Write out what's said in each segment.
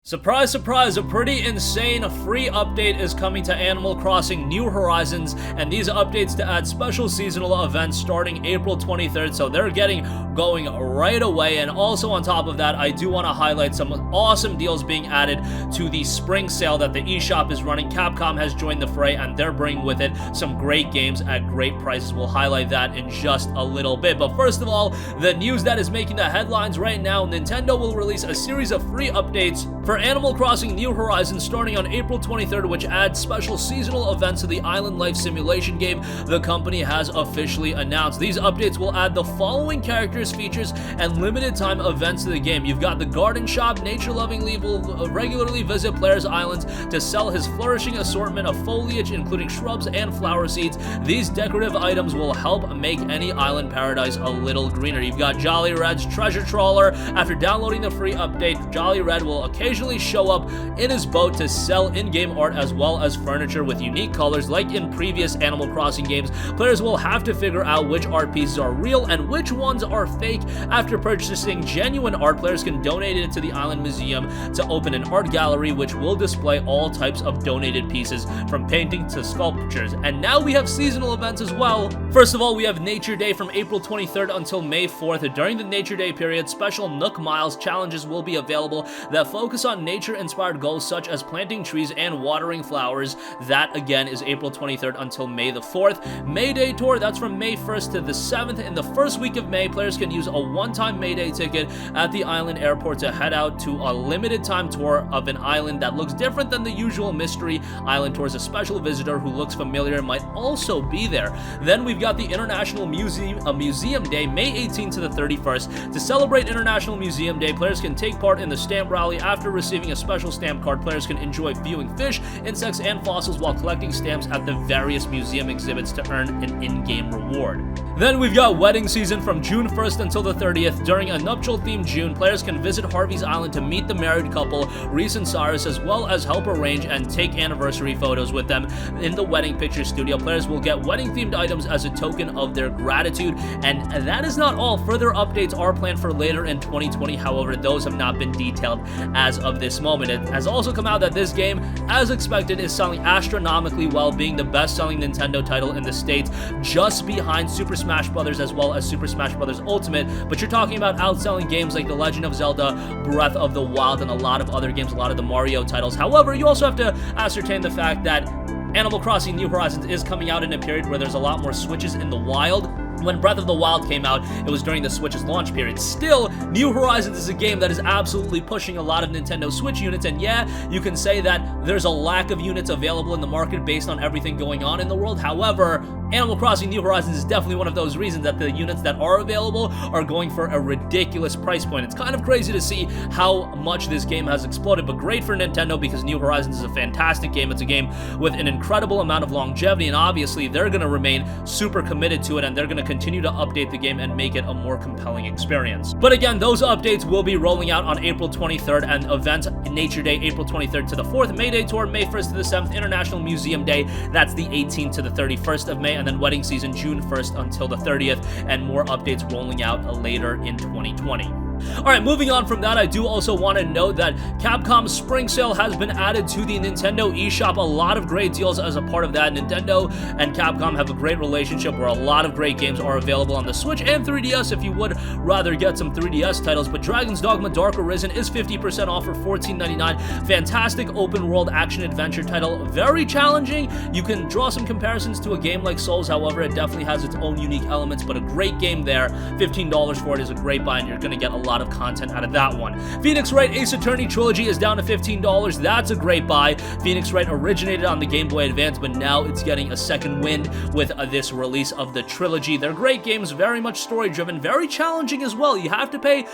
Surprise, surprise, a pretty insane free update is coming to Animal Crossing New Horizons, and these updates to add special seasonal events starting April 23rd, so they're getting going right away. And also on top of that, I do want to highlight some awesome deals being added to the spring sale that the eShop is running. Capcom has joined the fray, and they're bringing with it some great games at great prices. We'll highlight that in just a little bit. But first of all, the news that is making the headlines right now, Nintendo will release a series of free updates for Animal Crossing New Horizons starting on April 23rd, which adds special seasonal events to the Island Life simulation game the company has officially announced. These updates will add the following characters, features, and limited time events to the game. You've got the Garden Shop. Nature-loving Lee will regularly visit players' islands to sell his flourishing assortment of foliage, including shrubs and flower seeds. These decorative items will help make any island paradise a little greener. You've got Jolly Red's Treasure Trawler. After downloading the free update, Jolly Red will occasionally show up in his boat to sell in-game art as well as furniture with unique colors. Like in previous Animal Crossing games, players will have to figure out which art pieces are real and which ones are fake. After purchasing genuine art, players can donate it to the Island Museum to open an art gallery which will display all types of donated pieces from painting to sculptures. And now we have seasonal events as well. First of all, we have Nature Day from April 23rd until May 4th. During the Nature Day period, special Nook Miles challenges will be available that focus on nature-inspired goals such as planting trees and watering flowers. That again is April 23rd until May the 4th. May Day Tour, that's from May 1st to the 7th. In the first week of May, players can use a one-time May Day ticket at the island airport to head out to a limited time tour of an island that looks different than the usual mystery island tours. A special visitor who looks familiar might also be there. Then we've got the International Museum Day, May 18th to the 31st. To celebrate International Museum Day, players can take part in the stamp rally. After receiving a special stamp card, players can enjoy viewing fish, insects, and fossils while collecting stamps at the various museum exhibits to earn an in-game reward. Then we've got Wedding Season from June 1st until the 30th. During a nuptial-themed June, players can visit Harvey's Island to meet the married couple, Reese and Cyrus, as well as help arrange and take anniversary photos with them in the wedding picture studio. Players will get wedding-themed items as a token of their gratitude. And that is not all. Further updates are planned for later in 2020. However, those have not been detailed as of this moment. It has also come out that this game, as expected, is selling astronomically well, being the best-selling Nintendo title in the States, just behind Super Smash Bros. As well as Super Smash Bros. Ultimate. But you're talking about outselling games like The Legend of Zelda, Breath of the Wild, and a lot of other games, a lot of the Mario titles. However, you also have to ascertain the fact that Animal Crossing New Horizons is coming out in a period where there's a lot more Switches in the wild. When Breath of the Wild came out, it was during the Switch's launch period. Still, New Horizons is a game that is absolutely pushing a lot of Nintendo Switch units, and yeah, you can say that there's a lack of units available in the market based on everything going on in the world. However, Animal Crossing New Horizons is definitely one of those reasons that the units that are available are going for a ridiculous price point. It's kind of crazy to see how much this game has exploded, but great for Nintendo because New Horizons is a fantastic game. It's a game with an incredible amount of longevity, and obviously they're going to remain super committed to it, and they're going to continue to update the game and make it a more compelling experience. But again, those updates will be rolling out on April 23rd, and events Nature Day, April 23rd to the 4th, May Day Tour, May 1st to the 7th, International Museum Day, that's the 18th to the 31st of May, and then Wedding Season, June 1st until the 30th, and more updates rolling out later in 2020. Alright, moving on from that, I do also want to note that Capcom's Spring Sale has been added to the Nintendo eShop. A lot of great deals as a part of that. Nintendo and Capcom have a great relationship where a lot of great games are available on the Switch and 3DS if you would rather get some 3DS titles. But Dragon's Dogma Dark Arisen is 50% off for $14.99. Fantastic open-world action-adventure title. Very challenging. You can draw some comparisons to a game like Souls, however, it definitely has its own unique elements, but a great game there. $15 for it is a great buy, and you're going to get a lot of content out of that one. Phoenix Wright Ace Attorney Trilogy is down to $15. That's a great buy. Phoenix Wright originated on the Game Boy Advance, but now it's getting a second wind with this release of the trilogy. They're great games, very much story-driven, very challenging as well. You have to pay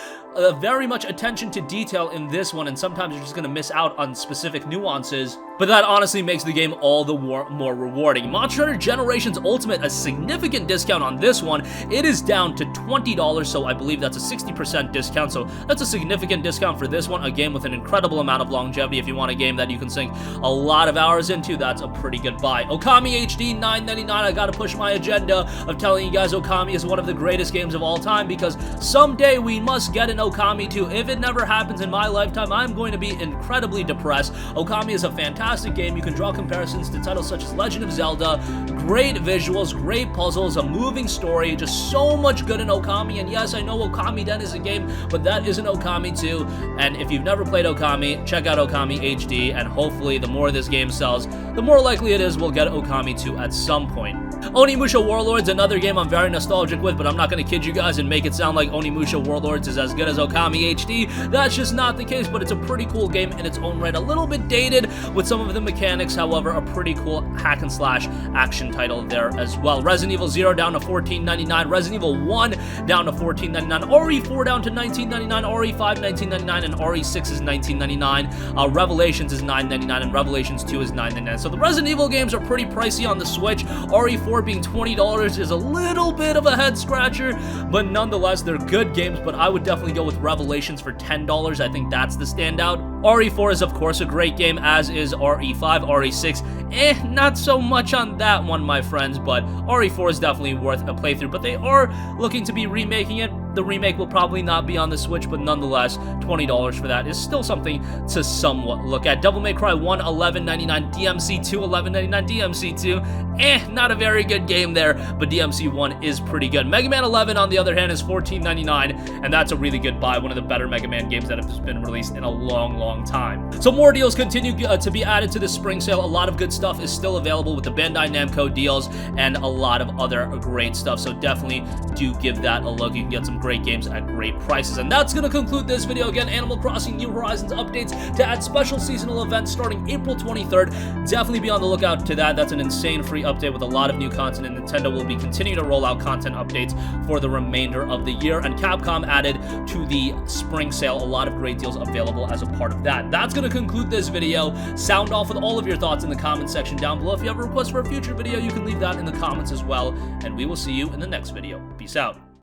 very much attention to detail in this one, and sometimes you're just going to miss out on specific nuances, but that honestly makes the game all the more rewarding. Monster Hunter Generations Ultimate, a significant discount on this one. It is down to $20, so I believe that's a 60% discount discount, so that's a significant discount for this one. A game with an incredible amount of longevity. If you want a game that you can sink a lot of hours into, that's a pretty good buy. Okami HD, $9.99. I gotta push my agenda of telling you guys Okami is one of the greatest games of all time, because someday we must get an Okami 2. If it never happens in my lifetime, I'm going to be incredibly depressed. Okami is a fantastic game. You can draw comparisons to titles such as Legend of Zelda. Great visuals, great puzzles, a moving story, just so much good in Okami. And yes, I know Okami Den is a game, but that isn't Okami 2. And if you've never played Okami, check out Okami HD, and hopefully the more this game sells, the more likely it is we'll get Okami 2 at some point. Onimusha Warlords, another game I'm very nostalgic with, but I'm not going to kid you guys and make it sound like Onimusha Warlords is as good as Okami HD. That's just not the case, but it's a pretty cool game in its own right. A little bit dated with some of the mechanics, however, a pretty cool hack and slash action title there as well. Resident Evil 0 down to $14.99, Resident Evil 1 down to $14.99, RE4 down to $19.99, RE5 $19.99, and RE6 is $19.99. Revelations is $9.99, and Revelations 2 is $9.99. So the Resident Evil games are pretty pricey on the Switch. RE4 being $20 is a little bit of a head scratcher, but nonetheless, they're good games. But I would definitely go with Revelations for $10. I think that's the standout. RE4 is, of course, a great game, as is RE5. RE6, not so much on that one, my friends, but RE4 is definitely worth a playthrough. But they are looking to be remaking it. The remake will probably not be on the Switch, but nonetheless, $20 for that is still something to somewhat look at. Devil May Cry 1, $11.99, DMC 2, $11.99, DMC 2, not a very good game there, but DMC 1 is pretty good. Mega Man 11, on the other hand, is $14.99, and that's a really good buy, one of the better Mega Man games that have been released in a long time. So more deals continue to be added to the spring sale. A lot of good stuff is still available with the Bandai Namco deals and a lot of other great stuff, so definitely do give that a look. You can get some great games at great prices. And that's going to conclude this video. Again, Animal Crossing New Horizons updates to add special seasonal events starting April 23rd. Definitely be on the lookout to that. That's an insane free update with a lot of new content, and Nintendo will be continuing to roll out content updates for the remainder of the year. And Capcom added to the spring sale a lot of great deals available as a part of that. That's going to conclude this video. Sound off with all of your thoughts in the comment section down below. If you have a request for a future video, you can leave that in the comments as well. And we will see you in the next video. Peace out.